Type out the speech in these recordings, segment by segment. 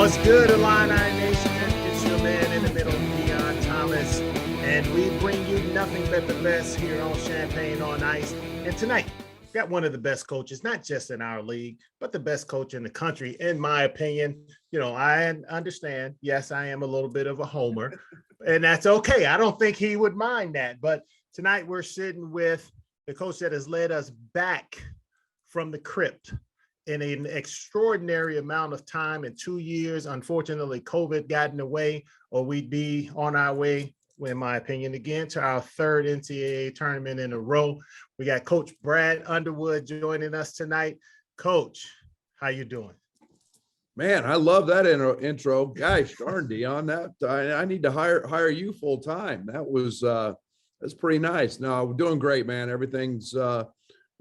What's good, Illini Nation? It's your man in the middle, Dion Thomas, and we bring you nothing but the best here on Champagne on Ice. And tonight, we got one of the best coaches, not just in our league, but the best coach in the country, in my opinion. You know, I understand. Yes, I am a little bit of a homer, and that's okay. I don't think he would mind that. But tonight, we're sitting with the coach that has led us back from the crypt in an extraordinary amount of time in 2 years. Unfortunately, COVID got in the way, or we'd be on our way, in my opinion, again, to our third NCAA tournament in a row. We got Coach Brad Underwood joining us tonight. Coach, how you doing? Man, I love that intro. Gosh darn, Dion, that I need to hire you full time. That's pretty nice. No, we're doing great, man. Everything's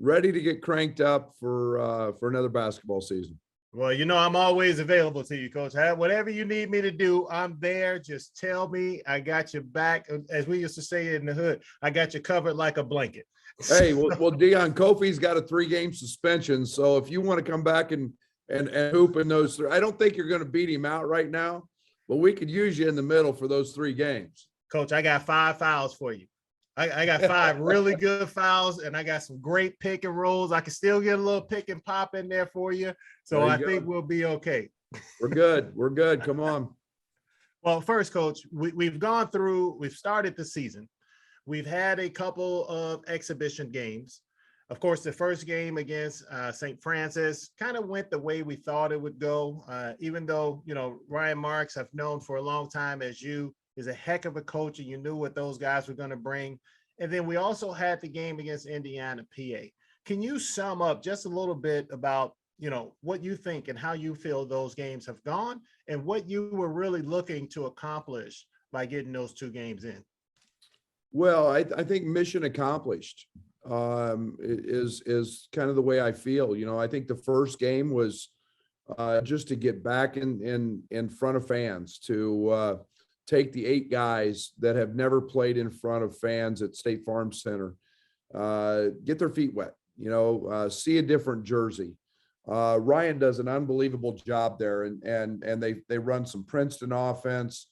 ready to get cranked up for another basketball season. Well, you know, I'm always available to you, Coach. Whatever you need me to do, I'm there. Just tell me. I got your back. As we used to say in the hood, I got you covered like a blanket. Hey, well, Dion, Kofi's got a 3-game suspension. So if you want to come back and hoop in those three, I don't think you're going to beat him out right now, but we could use you in the middle for those 3 games. Coach, I got 5 fouls for you. I got 5 really good fouls, and I got some great pick and rolls. I can still get a little pick and pop in there for you. So I think we'll be okay. We're good. We're good. Come on. Well, first, Coach, we've started the season. We've had a couple of exhibition games. Of course, the first game against St. Francis kind of went the way we thought it would go, even though, you know, Ryan Marks, I've known for a long time as you, is a heck of a coach, and you knew what those guys were going to bring. And then we also had the game against Indiana, PA. Can you sum up just a little bit about, you know, what you think and how you feel those games have gone and what you were really looking to accomplish by getting those 2 games in? Well, I think mission accomplished is kind of the way I feel. You know, I think the first game was just to get back in front of fans, to take the 8 guys that have never played in front of fans at State Farm Center, get their feet wet, you know, see a different jersey. Ryan does an unbelievable job there, and they run some Princeton offense.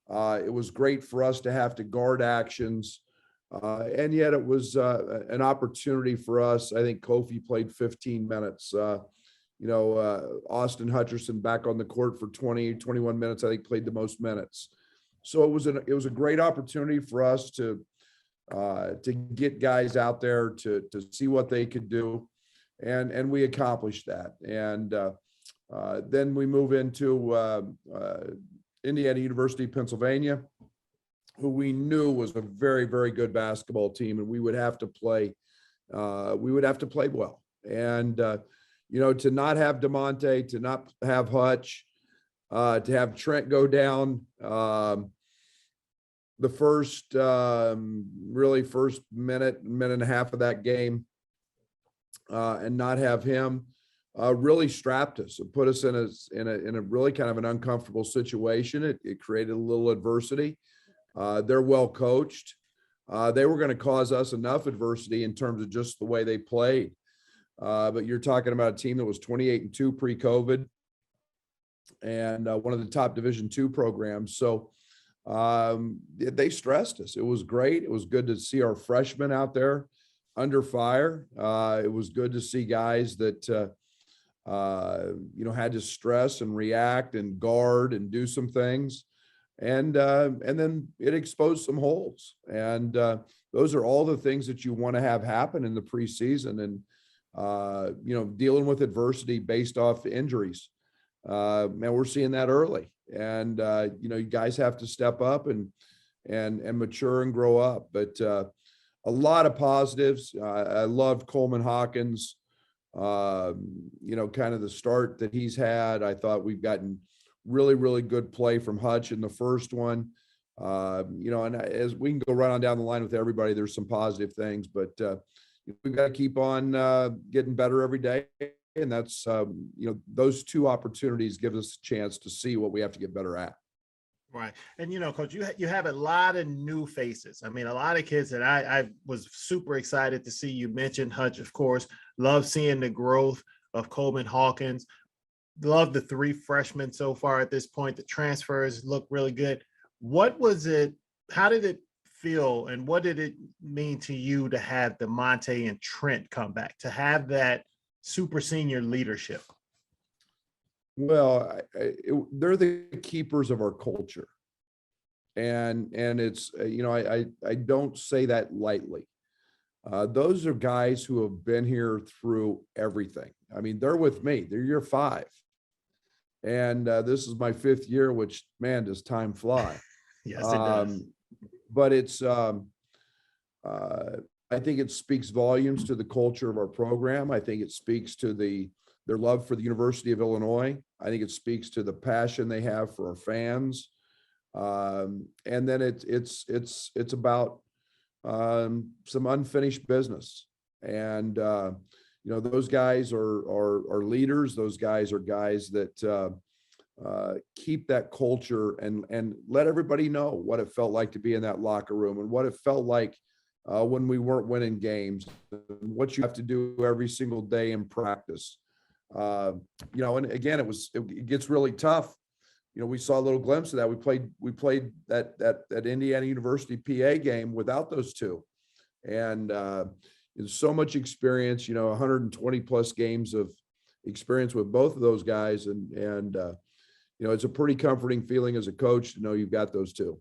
It was great for us to have to guard actions, and yet it was an opportunity for us. I think Kofi played 15 minutes. Austin Hutcherson back on the court for 21 minutes, I think played the most minutes. So it was a great opportunity for us to get guys out there to see what they could do, and we accomplished that. And then we move into Indiana University, Pennsylvania, who we knew was a very, very good basketball team, and we would have to play. We would have to play well, and to not have DeMonte, to not have Hutch. To have Trent go down the first minute and a half of that game, and not have him really strapped us. It put us in a really kind of an uncomfortable situation. It created a little adversity. They're well coached. They were going to cause us enough adversity in terms of just the way they played. But you're talking about a team that was 28-2 pre-COVID, and one of the top Division II programs. So they stressed us. It was great. It was good to see our freshmen out there under fire. It was good to see guys that, had to stress and react and guard and do some things. And then it exposed some holes. And those are all the things that you want to have happen in the preseason, and, dealing with adversity based off injuries. And we're seeing that early, and you guys have to step up and mature and grow up. But a lot of positives. I loved Coleman Hawkins. Kind of the start that he's had. I thought we've gotten really, really good play from Hutch in the first one. And as we can go right on down the line with everybody, there's some positive things, but we've got to keep on getting better every day. And that's, those 2 opportunities give us a chance to see what we have to get better at. Right. And, Coach, you have a lot of new faces. I mean, a lot of kids that I was super excited to see. You mentioned Hutch, of course. Love seeing the growth of Coleman Hawkins. love the three freshmen so far at this point. The transfers look really good. What was it? How did it feel, and what did it mean to you to have DeMonte and Trent come back, to have that super senior leadership? Well, they're the keepers of our culture, and it's I don't say that lightly. Those are guys who have been here through everything. I mean, they're with me. They're year 5, and this is my 5th year. Which, man, does time fly? Yes, it does. But it's I think it speaks volumes to the culture of our program. I think it speaks to their love for the University of Illinois. I think it speaks to the passion they have for our fans. And then it's about some unfinished business. And those guys are leaders. Those guys are guys that keep that culture and let everybody know what it felt like to be in that locker room, and what it felt like when we weren't winning games, and what you have to do every single day in practice. And again, it gets really tough. We saw a little glimpse of that. We played that Indiana University PA game without those two, and there's so much experience. 120 plus games of experience with both of those guys, and it's a pretty comforting feeling as a coach to know you've got those two.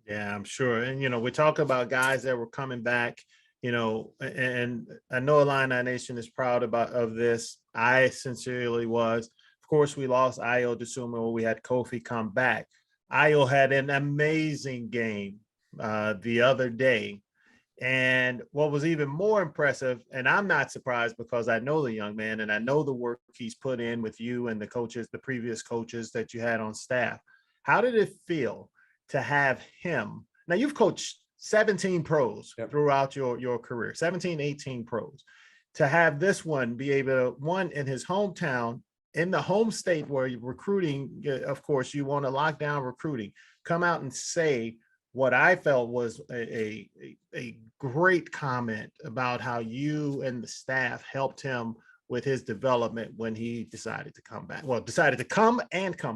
Yeah, I'm sure. And, we talk about guys that were coming back, and I know Illini Nation is proud of this. I sincerely was. Of course, we lost Ayo Dosunmu. We had Kofi come back. Ayo had an amazing game the other day. And what was even more impressive, and I'm not surprised because I know the young man and I know the work he's put in with you and the coaches, the previous coaches that you had on staff. How did it feel to have him? Now, you've coached 17 pros throughout your career, 17, 18 pros. To have this one be able to, one, in his hometown, in the home state where you're recruiting, of course, you want to lock down recruiting, come out and say what I felt was a great comment about how you and the staff helped him with his development when he decided to come back. Well, decided to come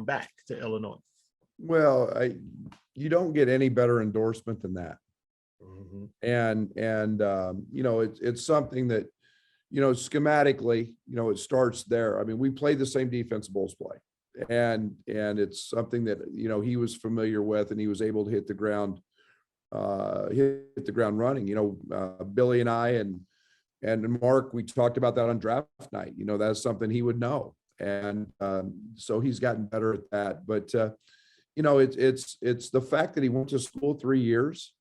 back to Illinois. Well, you don't get any better endorsement than that. Mm-hmm. And it's something that, schematically, it starts there. I mean, we play the same defense Bulls play. And it's something that, he was familiar with, and he was able to hit the ground running. Billy and I and Mark, we talked about that on draft night. That's something he would know. And so he's gotten better at that. But, it's the fact that he went to school 3 years.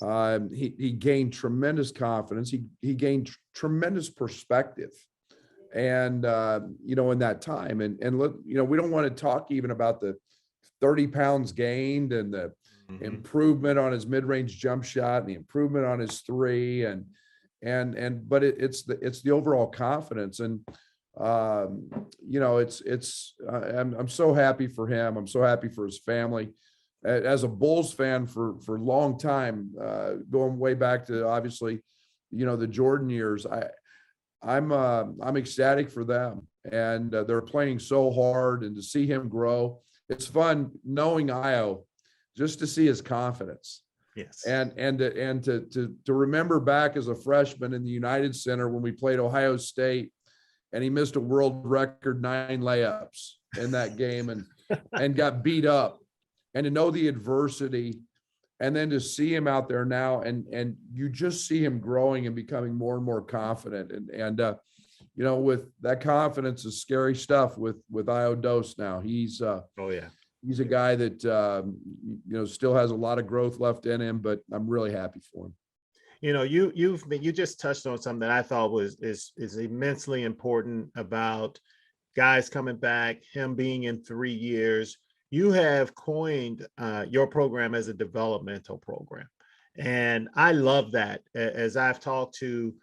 He gained tremendous confidence. He gained tremendous perspective. And, in that time, and look, we don't want to talk even about the 30 pounds gained and the improvement on his mid-range jump shot and the improvement on his three, but it's the overall confidence. And, I'm so happy for him. I'm so happy for his family. As a Bulls fan for a long time, going way back to, obviously, the Jordan years, I'm ecstatic for them, and they're playing so hard, and to see him grow, it's fun knowing Ayo, just to see his confidence. Yes. And to remember back as a freshman in the United Center when we played Ohio State, and he missed a world record 9 layups in that game and got beat up, and to know the adversity, and then to see him out there now, and you just see him growing and becoming more and more confident. And with that confidence is scary stuff with Ayo Dos now. He's he's a guy that still has a lot of growth left in him, but I'm really happy for him. You just touched on something that I thought is immensely important about guys coming back, him being in 3 years. You have coined your program as a developmental program. And I love that, as I've talked to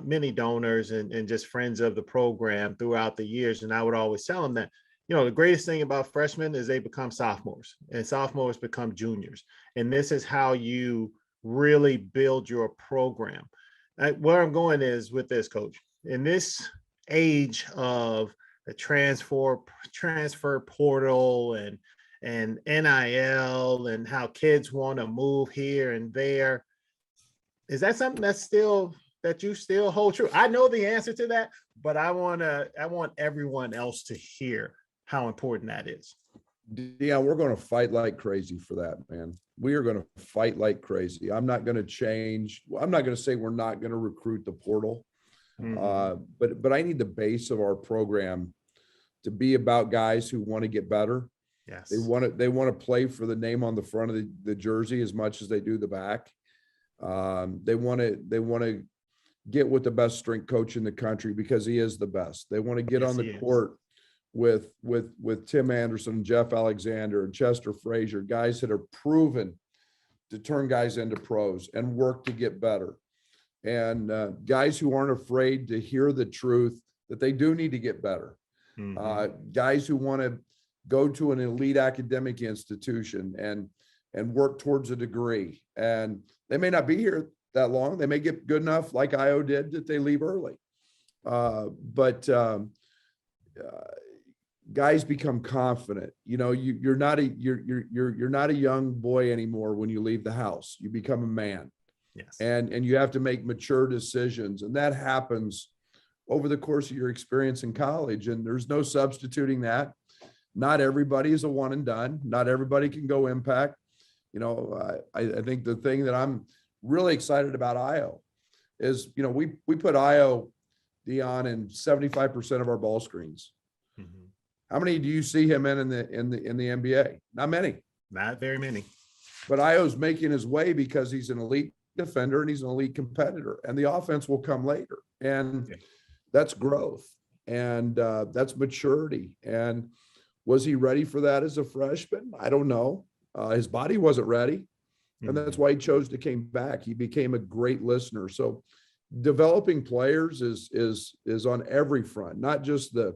many donors and just friends of the program throughout the years. And I would always tell them that, the greatest thing about freshmen is they become sophomores, and sophomores become juniors. And this is how you really build your program. Where I'm going is with this, Coach, in this age of the transfer portal and NIL and how kids want to move here and there. Is that something that you still hold true? I know the answer to that, but I want everyone else to hear how important that is. Yeah, we're going to fight like crazy for that, man. We are going to fight like crazy. I'm not going to change. I'm not going to say we're not going to recruit the portal. But I need the base of our program to be about guys who want to get better. Yes. They want to play for the name on the front of the jersey as much as they do the back. They want to get with the best strength coach in the country because he is the best. They want to get on the court with Tim Anderson, Jeff Alexander, and Chester Frazier, guys that are proven to turn guys into pros and work to get better. And guys who aren't afraid to hear the truth that they do need to get better. Guys who want to go to an elite academic institution and work towards a degree. And they may not be here that long. They may get good enough, like Io did, that they leave early. But guys become confident. You know, you're not a young boy anymore when you leave the house. You become a man. Yes. And you have to make mature decisions. And that happens over the course of your experience in college. And there's no substituting that. Not everybody is a one and done. Not everybody can go impact. You know, I think the thing that I'm really excited about Io is, you know, we put Io, Dion, in 75% of our ball screens. How many do you see him in the NBA? Not many. Not very many. But Io's making his way because he's an elite defender and he's an elite competitor, and the offense will come later. And that's growth, and that's maturity. And was he ready for that as a freshman? I don't know. His body wasn't ready, and that's why he chose to came back. He became a great listener. So developing players is on every front, not just the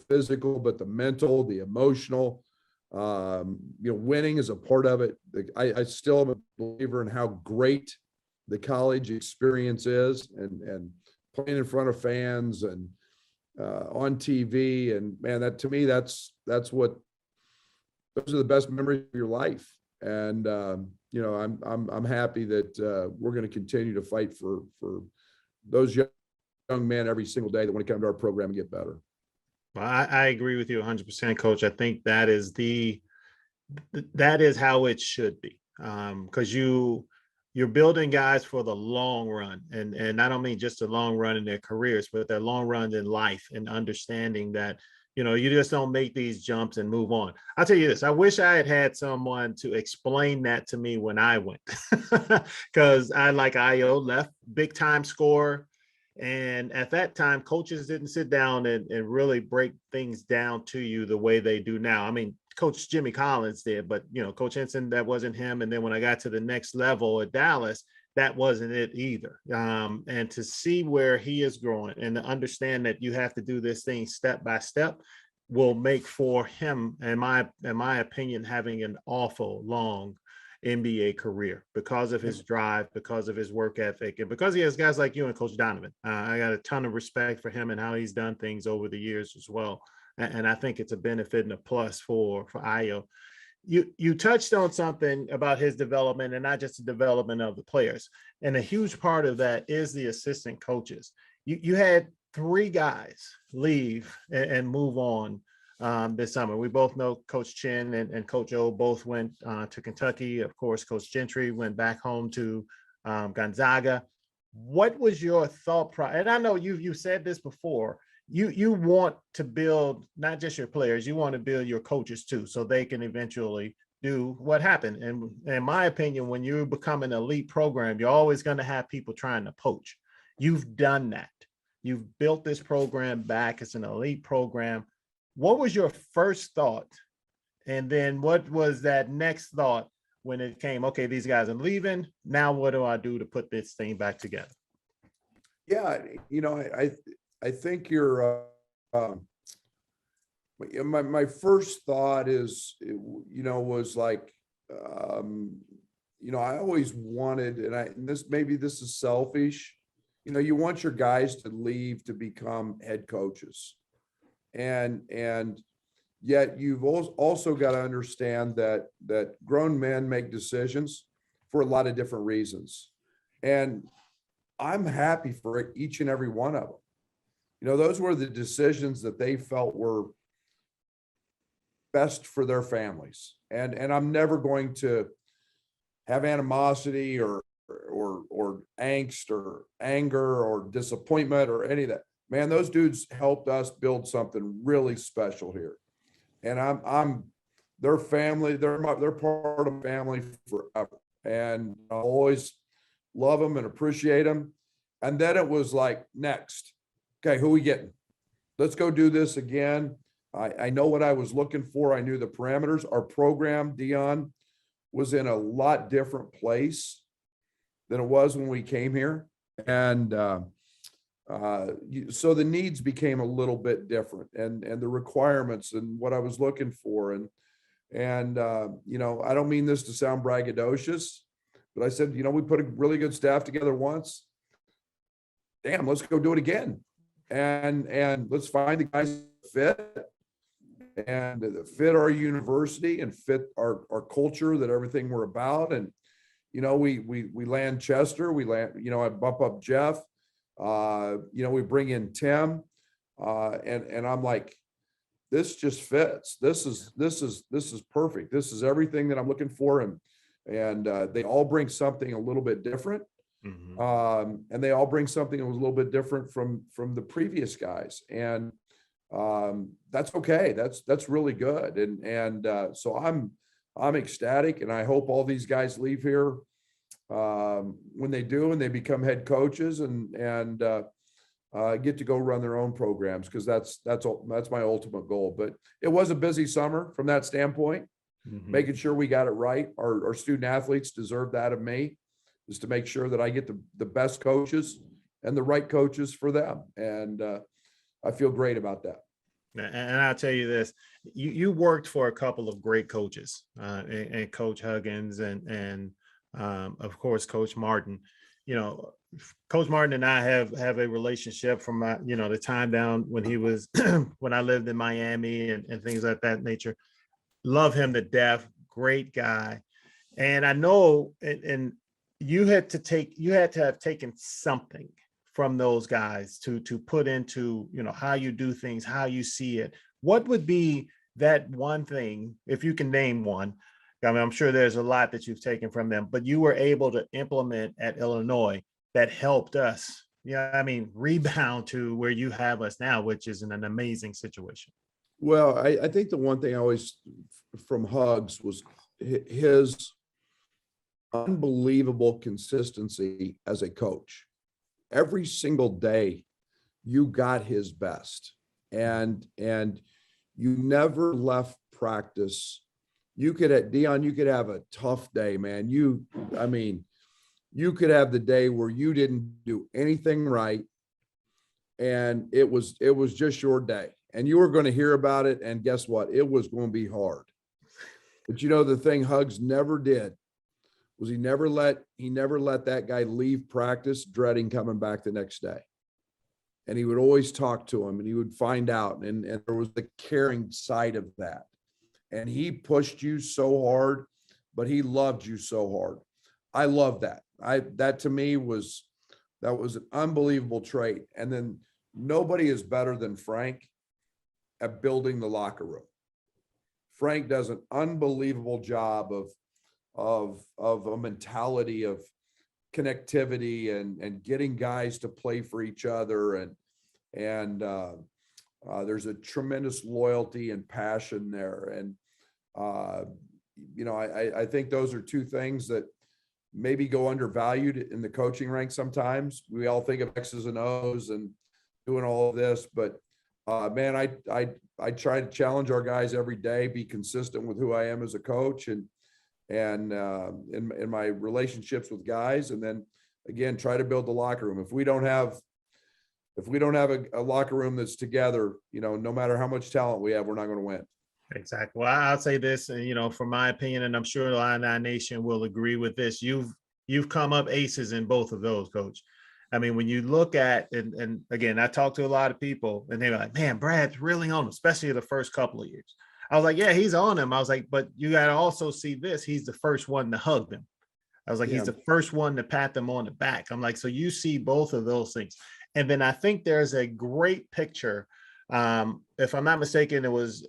physical, but the mental, the emotional. You know, winning is a part of it. I still am a believer in how great the college experience is, and playing in front of fans and on TV. And man, that to me, that's what, those are the best memories of your life. And you know, I'm happy that we're going to continue to fight for those young men every single day that want to come to our program and get better. Well, I agree with you 100%, Coach. I think that is how it should be, because you're building guys for the long run, and I don't mean just a long run in their careers, but their long run in life, and understanding that, you know, you just don't make these jumps and move on. I'll tell you this: I wish I had someone to explain that to me when I went, because I, like Io, left, big time scorer. And at that time, coaches didn't sit down and really break things down to you the way they do now. I mean, Coach Jimmy Collins did, but, you know, Coach Henson, that wasn't him. And then when I got to the next level at Dallas, that wasn't it either. And to see where he is growing and to understand that you have to do this thing step by step will make for him, in my opinion, having an awful long NBA career because of his drive, because of his work ethic, and because he has guys like you and Coach Donovan. I got a ton of respect for him and how he's done things over the years as well. And I think it's a benefit and a plus for Io. You touched on something about his development, and not just the development of the players. And a huge part of that is the assistant coaches. You had 3 guys leave and move on this summer. We both know Coach Chin and Coach O both went to Kentucky. Of course, Coach Gentry went back home to Gonzaga. What was your thought process? And I know you said this before. You want to build not just your players, you want to build your coaches too, so they can eventually do what happened. And in my opinion, when you become an elite program, you're always going to have people trying to poach. You've done that. You've built this program back. It's an elite program. What was your first thought? And then what was that next thought when it came, okay, these guys are leaving. Now what do I do to put this thing back together? Yeah, you know, I think you're my first thought is, you know, was like, you know, I always wanted, and this is selfish, you know, you want your guys to leave to become head coaches. and yet you've also got to understand that grown men make decisions for a lot of different reasons. And I'm happy for each and every one of them. You know, those were the decisions that they felt were best for their families. And I'm never going to have animosity or angst or anger or disappointment or any of that. Man, those dudes helped us build something really special here. And I'm their family, they're part of family forever. And I always love them and appreciate them. And then it was like, next, okay, who we getting? Let's go do this again. I know what I was looking for. I knew the parameters. Our program, Dion, was in a lot different place than it was when we came here. And so the needs became a little bit different, and the requirements and what I was looking for. And you know, I don't mean this to sound braggadocious, but I said, you know, we put a really good staff together once. Damn, let's go do it again. And let's find the guys that fit and that fit our university and fit our culture, that everything we're about. And, you know, we land Chester, you know, I bump up Jeff, you know, we bring in Tim, and I'm like, this just fits. This is perfect. This is everything that I'm looking for. And they all bring something a little bit different. Mm-hmm. And they all bring something that was a little bit different from the previous guys. And that's okay. That's really good. And so I'm ecstatic, and I hope all these guys leave here when they do, and they become head coaches and get to go run their own programs, because that's my ultimate goal. But it was a busy summer from that standpoint, mm-hmm. making sure we got it right. Our student athletes deserve that of me, is to make sure that I get the best coaches and the right coaches for them. And I feel great about that. And I'll tell you this, you worked for a couple of great coaches, and Coach Huggins and of course, Coach Martin. You know, Coach Martin and I have a relationship from the time down when he was when I lived in Miami and things like that nature. Love him to death. Great guy. And I know, and you had to have taken something from those guys to put into, you know, how you do things, how you see it. What would be that one thing, if you can name one? I mean, I'm sure there's a lot that you've taken from them, but you were able to implement at Illinois that helped us, I mean, rebound to where you have us now, which is in an amazing situation. Well, I think the one thing I always from Hugs was his unbelievable consistency as a coach. Every single day you got his best, and you never left practice. You could have a tough day, man. You could have the day where you didn't do anything right, and it was just your day, and you were going to hear about it. And guess what? It was going to be hard. But you know, the thing Hugs never did was he never let that guy leave practice dreading coming back the next day. And he would always talk to him, and he would find out. And there was the caring side of that. And he pushed you so hard, but he loved you so hard. I love that. That to me was an unbelievable trait. And then nobody is better than Frank at building the locker room. Frank does an unbelievable job of a mentality of connectivity and getting guys to play for each other. And there's a tremendous loyalty and passion there. And, you know, I think those are two things that maybe go undervalued in the coaching ranks sometimes. We all think of X's and O's and doing all of this, but man, I try to challenge our guys every day, be consistent with who I am as a coach and in my relationships with guys. And then again, try to build the locker room. If we don't have a locker room that's together, you know, no matter how much talent we have, we're not going to win. Exactly. Well, I'll say this, you know, from my opinion, and I'm sure the Illini Nation will agree with this. You've come up aces in both of those, Coach. I mean, when you look at, and again, I talked to a lot of people and they were like, man, Brad's really on him, especially the first couple of years. I was like, yeah, he's on him. I was like, but you got to also see this. He's the first one to hug them. I was like, he's Yeah. the first one to pat them on the back. I'm like, so you see both of those things. And then I think there's a great picture. If I'm not mistaken, it was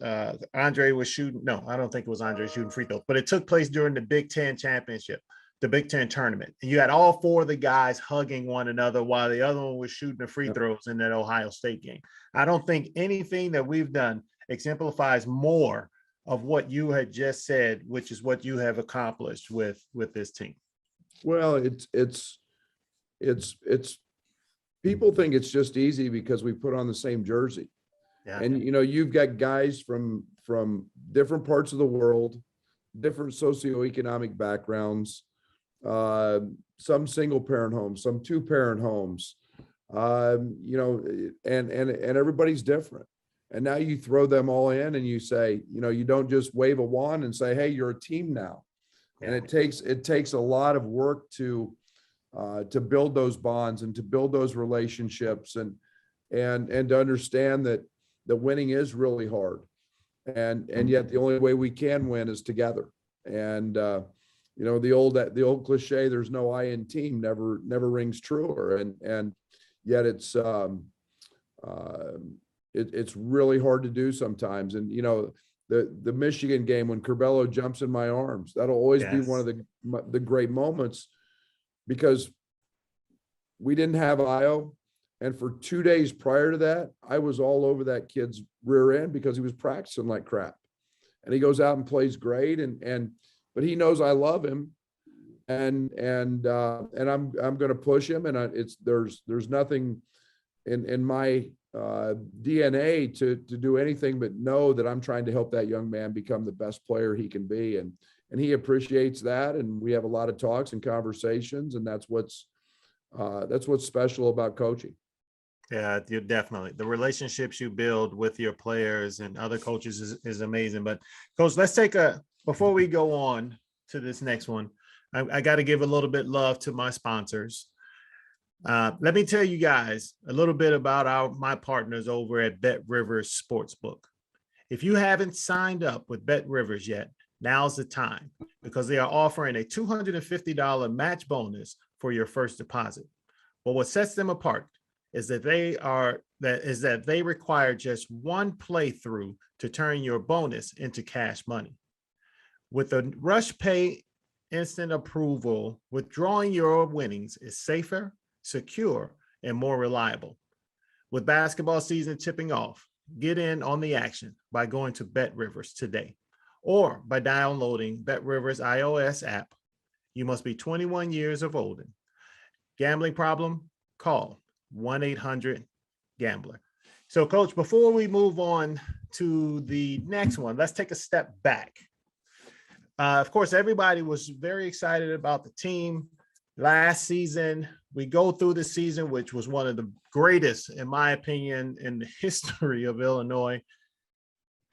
Andre was shooting. No, I don't think it was Andre shooting free throws, but it took place during the Big Ten championship, the Big Ten tournament. And you had all four of the guys hugging one another while the other one was shooting the free throws in that Ohio State game. I don't think anything that we've done exemplifies more of what you had just said, which is what you have accomplished with this team. Well, it's people think it's just easy because we put on the same jersey. Yeah. And, you know, you've got guys from different parts of the world, different socioeconomic backgrounds, some single parent homes, some 2-parent homes, you know, and everybody's different. And now you throw them all in and you say, you know, you don't just wave a wand and say, hey, you're a team now. And it takes a lot of work to build those bonds and to build those relationships and to understand that the winning is really hard. And yet the only way we can win is together. And, you know, the old cliche, there's no I in team never rings truer. And yet it's really hard to do sometimes. And, you know, the Michigan game when Curbelo jumps in my arms, that'll always be one of the great moments, because we didn't have Io. And for 2 days prior to that, I was all over that kid's rear end because he was practicing like crap. And he goes out and plays great. But he knows I love him. And I'm going to push him. And there's nothing in my DNA to do anything but know that I'm trying to help that young man become the best player he can be. And he appreciates that. And we have a lot of talks and conversations, and that's what's special about coaching. Yeah, you definitely. The relationships you build with your players and other coaches is amazing. But Coach, let's before we go on to this next one, I got to give a little bit love to my sponsors. Let me tell you guys a little bit about my partners over at Bet Rivers Sportsbook. If you haven't signed up with Bet Rivers yet, now's the time, because they are offering a $250 match bonus for your first deposit. But what sets them apart is that they require just one playthrough to turn your bonus into cash money. With a rush pay instant approval, withdrawing your winnings is safer, secure, and more reliable. With basketball season tipping off, get in on the action by going to Bet Rivers today or by downloading Bet Rivers iOS app. You must be 21 years of old. Gambling problem? Call 1-800-GAMBLER. So, Coach, before we move on to the next one, let's take a step back. Of course, everybody was very excited about the team last season. We go through the season, which was one of the greatest, in my opinion, in the history of Illinois.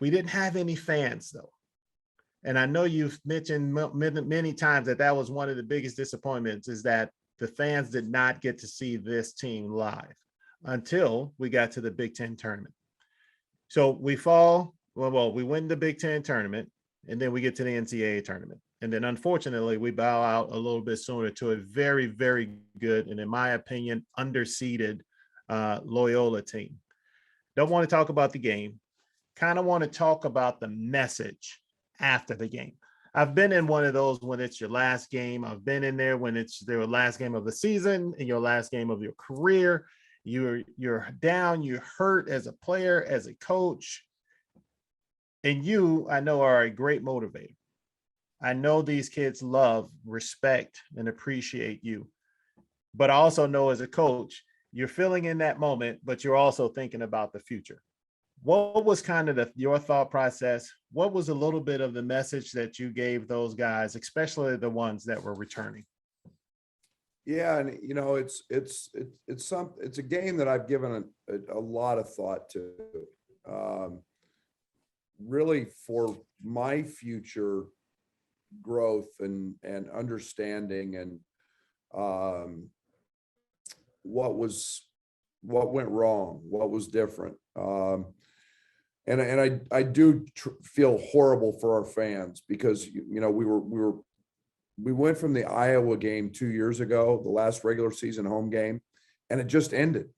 We didn't have any fans, though. And I know you've mentioned many times that was one of the biggest disappointments, is that the fans did not get to see this team live until we got to the Big Ten tournament. So we win the Big Ten tournament, and then we get to the NCAA tournament. And then unfortunately, we bow out a little bit sooner to a very, very good, and in my opinion, underseeded Loyola team. Don't want to talk about the game. Kind of want to talk about the message after the game. I've been in one of those when it's your last game. I've been in there when it's their last game of the season and your last game of your career. You're down, you're hurt as a player, as a coach. And you, I know, are a great motivator. I know these kids love, respect, and appreciate you. But I also know as a coach, you're feeling in that moment, but you're also thinking about the future. What was kind of your thought process? What was a little bit of the message that you gave those guys, especially the ones that were returning? Yeah, and you know, it's a game that I've given a lot of thought to. Really, for my future growth and understanding, and what went wrong, what was different. And I do feel horrible for our fans because, you know, we went from the Iowa game 2 years ago, the last regular season home game, and it just ended.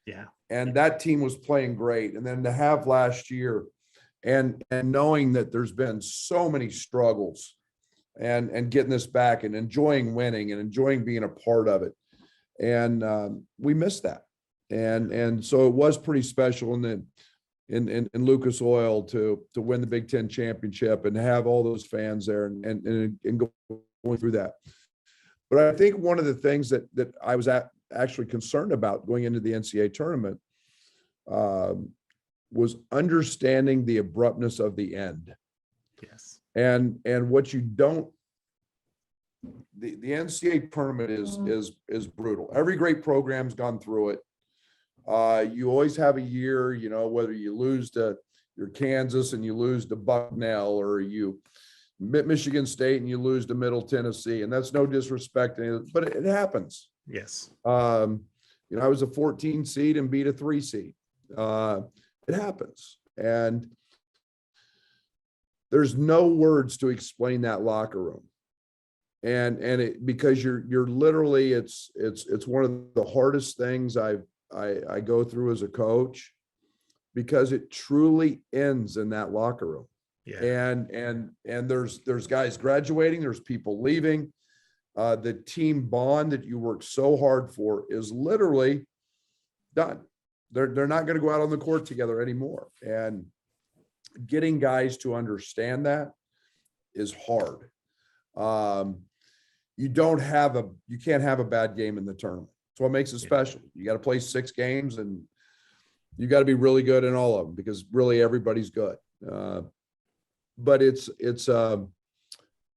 Yeah. And that team was playing great. And then to have last year and knowing that there's been so many struggles and getting this back and enjoying winning and enjoying being a part of it. And we missed that. And so it was pretty special in Lucas Oil to win the Big Ten championship and have all those fans there and going through that. But I think one of the things that I was actually concerned about going into the NCAA tournament was understanding the abruptness of the end. Yes. And what you don't, the NCAA tournament is brutal. Every great program's gone through it. You always have a year, you know, whether you lose to your Kansas and you lose to Bucknell, or you Michigan State and you lose to Middle Tennessee, and that's no disrespect, but it happens. Yes. You know, I was a 14 seed and beat a 3 seed. It happens, and there's no words to explain that locker room. And it, because you're literally, it's one of the hardest things I go through as a coach, because it truly ends in that locker room. Yeah. And there's guys graduating, there's people leaving. The team bond that you work so hard for is literally done. They're not going to go out on the court together anymore. And getting guys to understand that is hard. You can't have a bad game in the tournament. That's what makes it special. You got to play 6 games, and you got to be really good in all of them, because really everybody's good. But it's a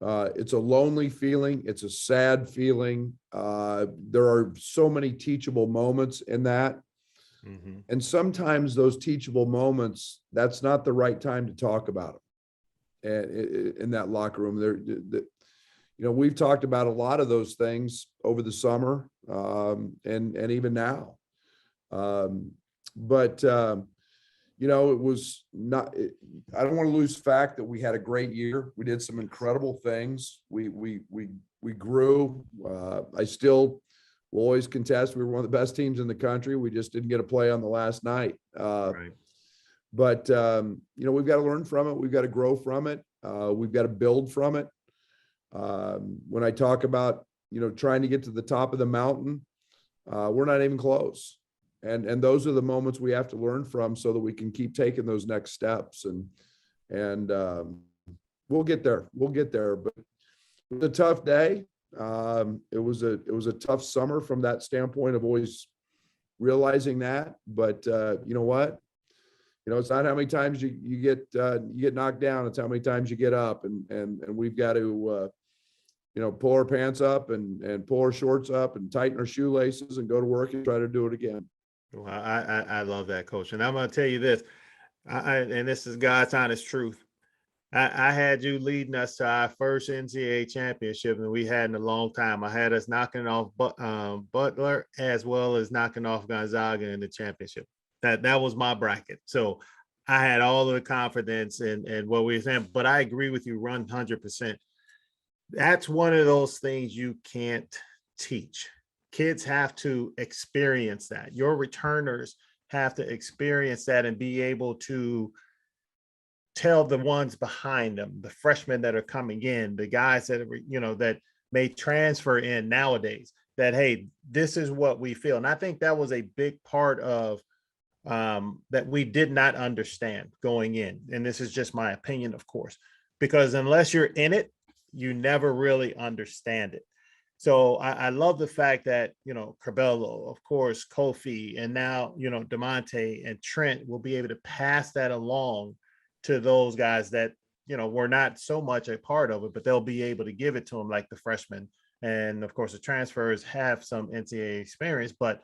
lonely feeling. It's a sad feeling. There are so many teachable moments in that. Mm-hmm. And sometimes those teachable moments, that's not the right time to talk about them. And in that locker room, you know, we've talked about a lot of those things over the summer, and even now. But you know, it was not. I don't want to lose fact that we had a great year. We did some incredible things. We grew. I still will always contest we were one of the best teams in the country. We just didn't get a play on the last night. Right. But you know, we've got to learn from it. We've got to grow from it. We've got to build from it. When I talk about, you know, trying to get to the top of the mountain, we're not even close. And those are the moments we have to learn from so that we can keep taking those next steps. And we'll get there. We'll get there. But it was a tough day. It was a tough summer from that standpoint of always realizing that. But you know what? You know, it's not how many times you get knocked down. It's how many times you get up. And we've got to you know, pull our pants up and pull our shorts up and tighten our shoelaces and go to work and try to do it again. Well, I love that, Coach. And I'm going to tell you this, and this is God's honest truth. I had you leading us to our first NCAA championship, and we had in a long time. I had us knocking off Butler as well as knocking off Gonzaga in the championship. That was my bracket. So I had all of the confidence in what we were saying. But I agree with you 100%. That's one of those things you can't teach. Kids have to experience that. Your returners have to experience that and be able to tell the ones behind them, the freshmen that are coming in, the guys that are, you know, that may transfer in nowadays, that, hey, this is what we feel. And I think that was a big part of that we did not understand going in. And this is just my opinion, of course, because unless you're in it, you never really understand it. So I love the fact that, you know, Curbelo, of course, Kofi, and now, you know, DeMonte and Trent will be able to pass that along to those guys that, you know, were not so much a part of it, but they'll be able to give it to them, like the freshmen. And of course, the transfers have some NCAA experience, but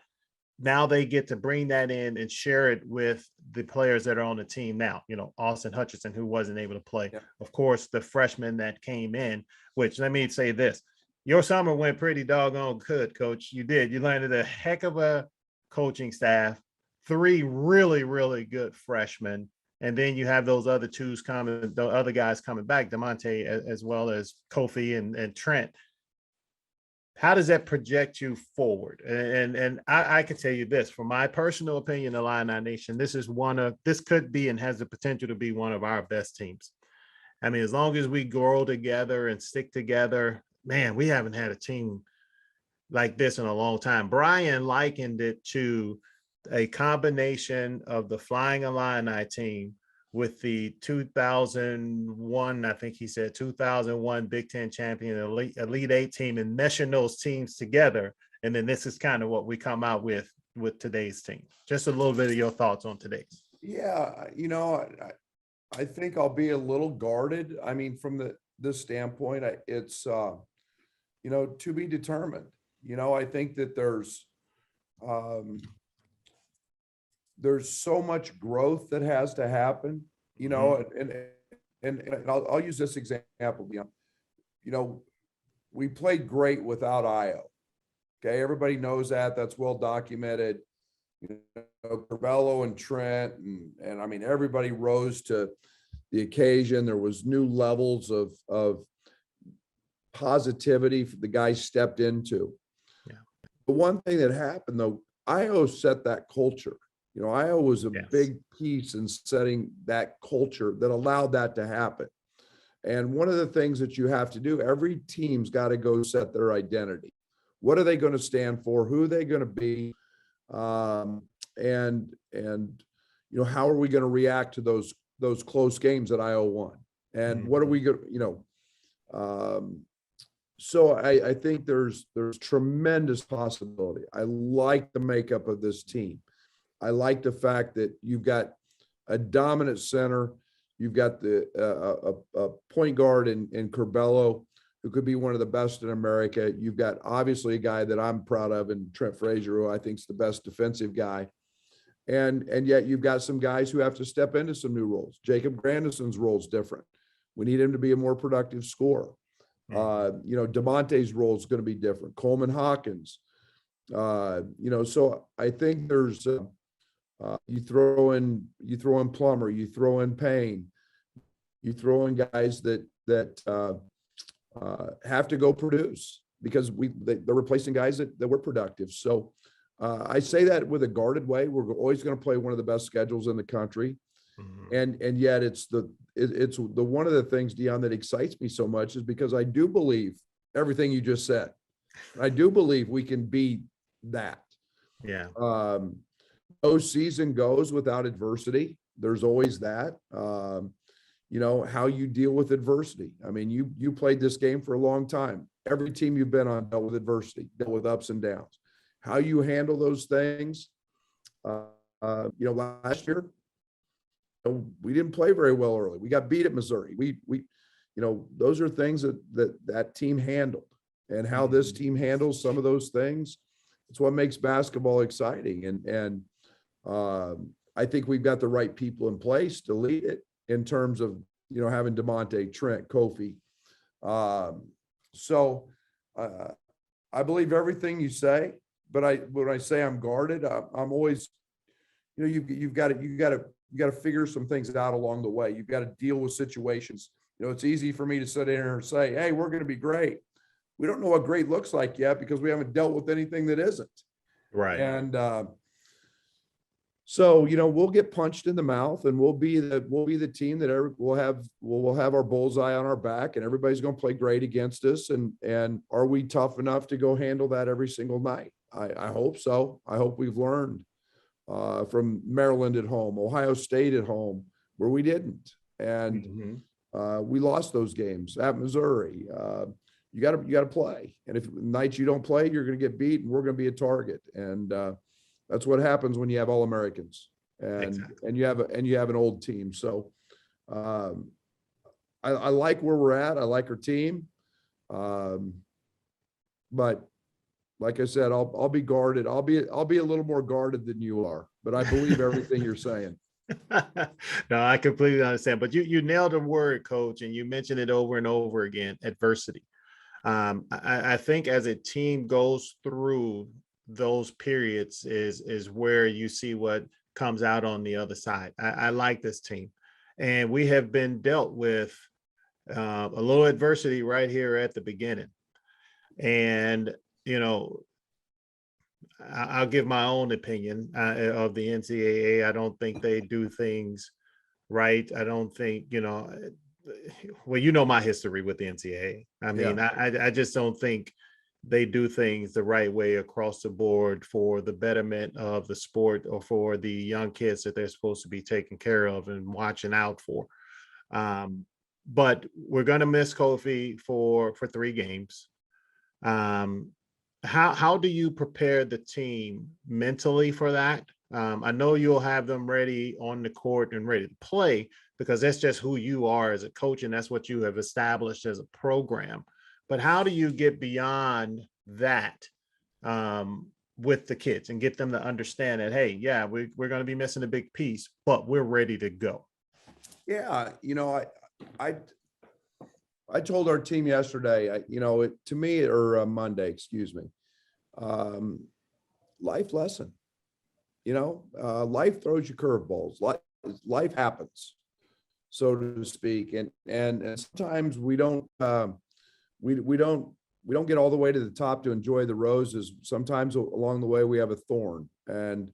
now they get to bring that in and share it with the players that are on the team now. You know, Austin Hutchinson, who wasn't able to play. Yeah. Of course, the freshmen that came in, which, let me say this, Your summer went pretty doggone good, Coach. You did. You landed a heck of a coaching staff, three really, really good freshmen. And then you have those other twos coming, the other guys coming back, DeMonte as well as Kofi and Trent. How does that project you forward? And I can tell you this, from my personal opinion, Illini Nation, this could be and has the potential to be one of our best teams. I mean, as long as we grow together and stick together, man, we haven't had a team like this in a long time. Brian likened it to a combination of the Flying Illini team with the 2001, I think he said 2001 Big Ten champion Elite Eight team, and meshing those teams together. And then this is kind of what we come out with today's team. Just a little bit of your thoughts on today's. Yeah, I think I'll be a little guarded. I mean, from this standpoint, it's to be determined. I think that there's so much growth that has to happen, and I'll use this example. We played great without Io. Okay, everybody knows that. That's well documented. Corbello and Trent, and I mean, everybody rose to the occasion. There was new levels of positivity the guys stepped into. Yeah. The one thing that happened though, Io set that culture. Io was a big piece in setting that culture that allowed that to happen. And one of the things that you have to do, every team's got to go set their identity. What are they going to stand for? Who are they going to be? And how are we going to react to those close games that Iowa won? And what are we going to, so I think there's tremendous possibility. I like the makeup of this team. I like the fact that you've got a dominant center. You've got a point guard in Corbello, who could be one of the best in America. You've got obviously a guy that I'm proud of in Trent Frazier, who I think is the best defensive guy. And yet you've got some guys who have to step into some new roles. Jacob Grandison's role is different. We need him to be a more productive scorer. DeMonte's role is going to be different. Coleman Hawkins. So I think there's you throw in Plummer, you throw in Payne, you throw in guys that have to go produce, because they're replacing guys that were productive. So I say that with a guarded way. We're always going to play one of the best schedules in the country. And yet it's the one of the things, Dion, that excites me so much is because I do believe everything you just said. I do believe we can beat that. Yeah. No season goes without adversity. There's always that. How you deal with adversity. I mean, you played this game for a long time. Every team you've been on dealt with adversity, dealt with ups and downs. How you handle those things. Last year, we didn't play very well early. We got beat at Missouri. Those are things that team handled, and how this team handles some of those things. It's what makes basketball exciting. And I think we've got the right people in place to lead it in terms of, having DeMonte, Trent, Kofi. So I believe everything you say, but when I say I'm guarded, I'm always, you've got to figure some things out along the way. You've got to deal with situations. It's easy for me to sit in here and say, hey, we're going to be great. We don't know what great looks like yet, because we haven't dealt with anything that isn't. Right. And so, we'll get punched in the mouth, and we'll be the team that we'll have our bullseye on our back, and everybody's going to play great against us. And are we tough enough to go handle that every single night? I hope so. I hope we've learned from Maryland at home, Ohio State at home, where we didn't. And we lost those games at Missouri. You got to play. And if nights you don't play, you're going to get beat, and we're going to be a target. And that's what happens when you have All-Americans and you have an old team. So I like where we're at. I like our team. But like I said, I'll be guarded. I'll be a little more guarded than you are, but I believe everything you're saying. No, I completely understand. But you nailed a word, Coach, and you mentioned it over and over again: adversity. I think as a team goes through those periods is where you see what comes out on the other side. I like this team, and we have been dealt with a little adversity right here at the beginning. And you know, I'll give my own opinion of the NCAA. I don't think they do things right. I don't think, well, you know my history with the NCAA. I mean, Yeah. I just don't think they do things the right way across the board for the betterment of the sport or for the young kids that they're supposed to be taking care of and watching out for. But we're going to miss Kofi for 3 games. Um, how do you prepare the team mentally for that? I know you'll have them ready on the court and ready to play because that's just who you are as a coach and that's what you have established as a program. But how do you get beyond that with the kids and get them to understand that, hey, yeah, we're going to be missing a big piece, but we're ready to go? Yeah. I I told our team yesterday, to me, or Monday, excuse me, life lesson. Life throws you curveballs. Life happens, so to speak, and sometimes we don't get all the way to the top to enjoy the roses. Sometimes along the way we have a thorn, and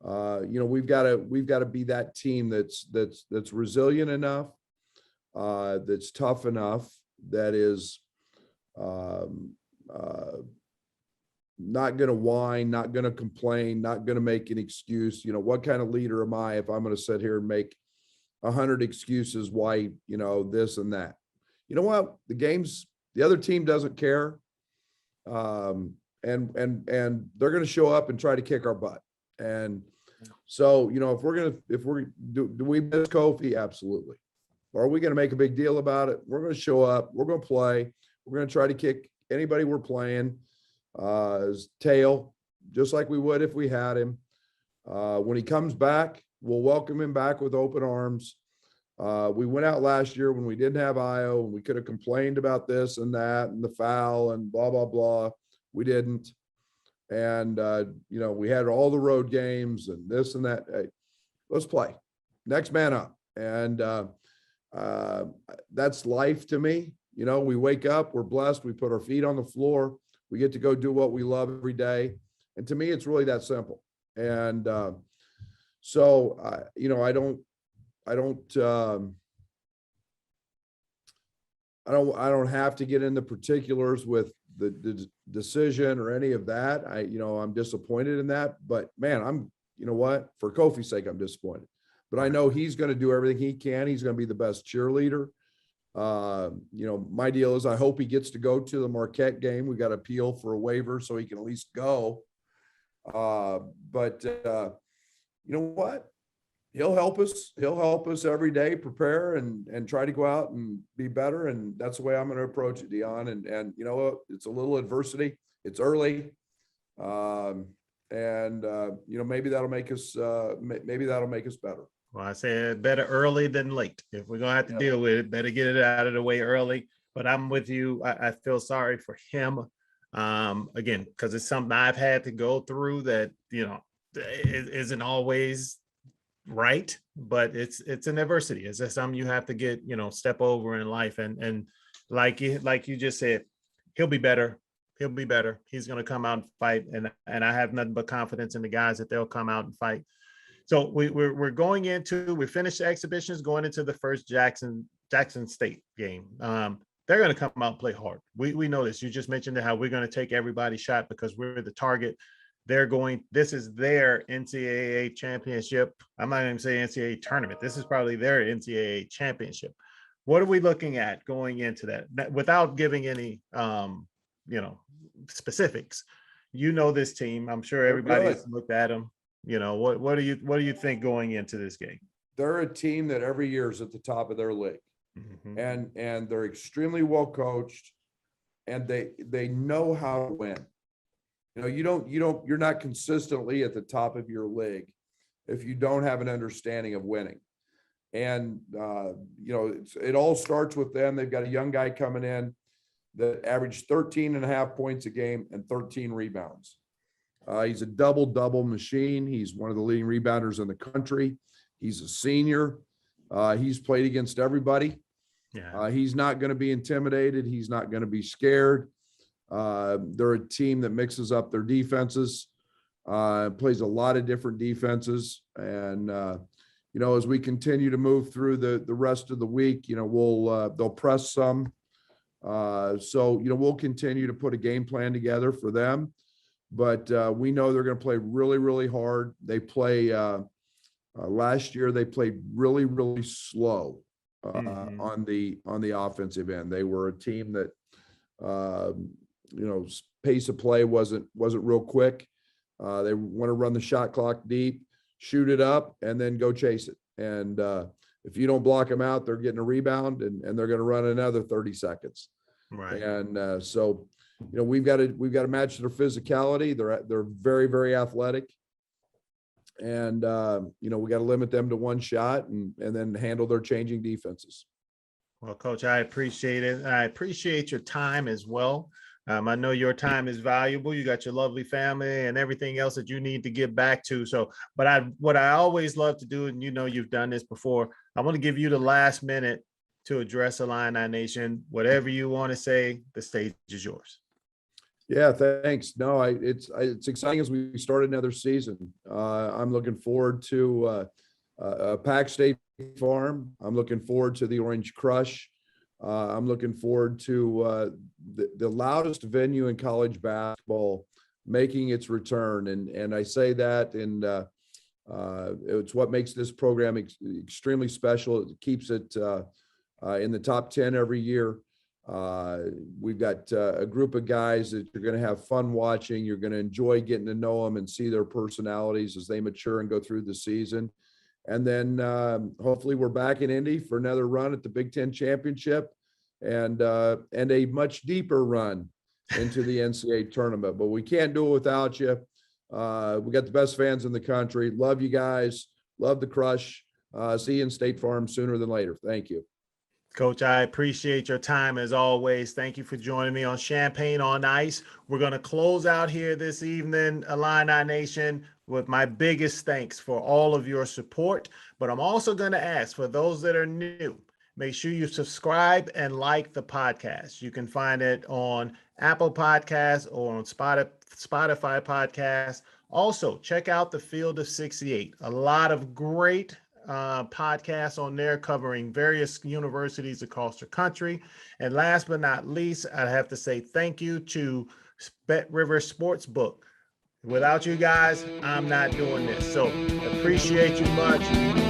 we've got to be that team that's resilient enough, that's tough enough, that is not going to whine, not going to complain, not going to make an excuse. What kind of leader am I if I'm going to sit here and make 100 excuses why, this and that? You know what? The other team doesn't care. And they're going to show up and try to kick our butt. And so, do we miss Kofi? Absolutely. Are we going to make a big deal about it? We're going to show up. We're going to play. We're going to try to kick anybody we're playing his tail, just like we would if we had him. When he comes back, we'll welcome him back with open arms. We went out last year when we didn't have Io, and we could have complained about this and that and the foul and blah, blah, blah. We didn't. And, we had all the road games and this and that. Hey, let's play. Next man up. And that's life to me. We wake up, we're blessed. We put our feet on the floor. We get to go do what we love every day. And to me, it's really that simple. And so, I don't have to get into particulars with the decision or any of that. I'm disappointed in that, but man, for Kofi's sake, I'm disappointed, but I know he's going to do everything he can. He's going to be the best cheerleader. My deal is I hope he gets to go to the Marquette game. We got to appeal for a waiver so he can at least go. But you know what? He'll help us. He'll help us every day prepare and try to go out and be better. And that's the way I'm going to approach it, Dion. And it's a little adversity. It's early. Maybe that'll make us better. Well, I say better early than late. If we're going to have to deal with it, better get it out of the way early. But I'm with you. I feel sorry for him. Again, because it's something I've had to go through that, it isn't always right, but it's an adversity. It's just something you have to get, step over in life. And like you just said, he'll be better. He'll be better. He's going to come out and fight. And I have nothing but confidence in the guys that they'll come out and fight. So we finished the exhibitions, going into the first Jackson State game. They're going to come out and play hard. We know this. You just mentioned how we're going to take everybody's shot because we're the target. This is their NCAA championship. I'm not even saying NCAA tournament. This is probably their NCAA championship. What are we looking at going into that? Without giving any, specifics, this team. I'm sure everybody's looked at them. What do you think going into this game? They're a team that every year is at the top of their league. Mm-hmm. And they're extremely well coached, and they know how to win. You're not consistently at the top of your league if you don't have an understanding of winning. And it all starts with them. They've got a young guy coming in that averaged 13 and a half points a game and 13 rebounds. He's a double-double machine. He's one of the leading rebounders in the country. He's a senior. He's played against everybody. Yeah. He's not going to be intimidated. He's not going to be scared. They're a team that mixes up their defenses, plays a lot of different defenses. And, as we continue to move through the rest of the week, they'll press some. So we'll continue to put a game plan together for them. But we know they're going to play really, really hard. They play last year. They played really, really slow on the offensive end. They were a team that pace of play wasn't real quick. They want to run the shot clock deep, shoot it up, and then go chase it. And if you don't block them out, they're getting a rebound, and they're going to run another 30 seconds. Right. And so we've got to match their physicality. They're very, very athletic. And we got to limit them to one shot and then handle their changing defenses. Well, Coach, I appreciate it. I appreciate your time as well. I know your time is valuable. You got your lovely family and everything else that you need to get back to. So, but what I always love to do, and you've done this before, I want to give you the last minute to address Illini Nation. Whatever you want to say, the stage is yours. Yeah, thanks. No, it's exciting as we start another season. I'm looking forward to Pack State Farm. I'm looking forward to the Orange Crush. I'm looking forward to the loudest venue in college basketball making its return. And I say that, and it's what makes this program extremely special. It keeps it in the top 10 every year. We've got a group of guys that you're going to have fun watching. You're going to enjoy getting to know them and see their personalities as they mature and go through the season. And then hopefully we're back in Indy for another run at the Big Ten Championship and a much deeper run into the NCAA tournament. But we can't do it without you. We got the best fans in the country. Love you guys. Love the Crush. See you in State Farm sooner than later. Thank you. Coach, I appreciate your time as always. Thank you for joining me on Champagne on Ice. We're going to close out here this evening, Illini Nation, with my biggest thanks for all of your support. But I'm also going to ask for those that are new, make sure you subscribe and like the podcast. You can find it on Apple Podcasts or on Spotify Podcasts. Also, check out the Field of 68. A lot of great podcasts on there covering various universities across the country. And last but not least, I have to say thank you to Bet River Sportsbook. Without you guys, I'm not doing this. So appreciate you much.